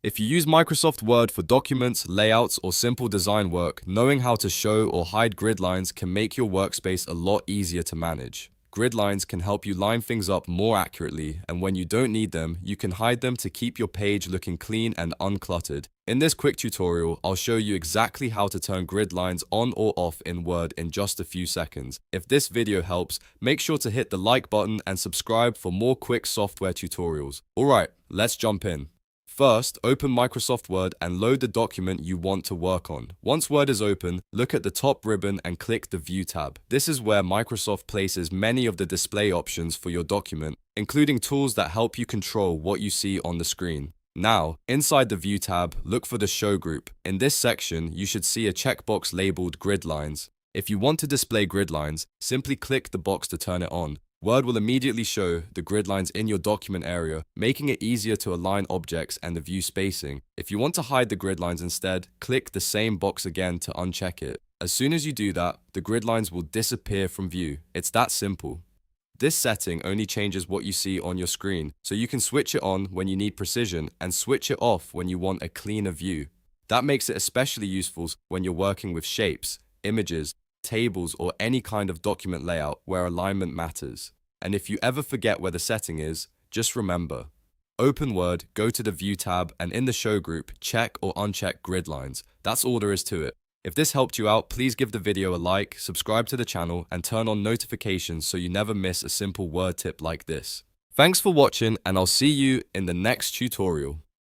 If you use Microsoft Word for documents, layouts, or simple design work, knowing how to show or hide grid lines can make your workspace a lot easier to manage. Grid lines can help you line things up more accurately, and when you don't need them, you can hide them to keep your page looking clean and uncluttered. In this quick tutorial, I'll show you exactly how to turn grid lines on or off in Word in just a few seconds. If this video helps, make sure to hit the like button and subscribe for more quick software tutorials. Alright, let's jump in. First, open Microsoft Word and load the document you want to work on. Once Word is open, look at the top ribbon and click the View tab. This is where Microsoft places many of the display options for your document, including tools that help you control what you see on the screen. Now, inside the View tab, look for the Show group. In this section, you should see a checkbox labeled Grid Lines. If you want to display grid lines, simply click the box to turn it on. Word will immediately show the grid lines in your document area, making it easier to align objects and the view spacing. If you want to hide the grid lines instead, click the same box again to uncheck it. As soon as you do that, the grid lines will disappear from view. It's that simple. This setting only changes what you see on your screen, so you can switch it on when you need precision and switch it off when you want a cleaner view. That makes it especially useful when you're working with shapes, images, tables, or any kind of document layout where alignment matters. And if you ever forget where the setting is, just remember. Open Word, go to the View tab, and in the Show group, check or uncheck grid lines. That's all there is to it. If this helped you out, please give the video a like, subscribe to the channel, and turn on notifications so you never miss a simple Word tip like this. Thanks for watching, and I'll see you in the next tutorial.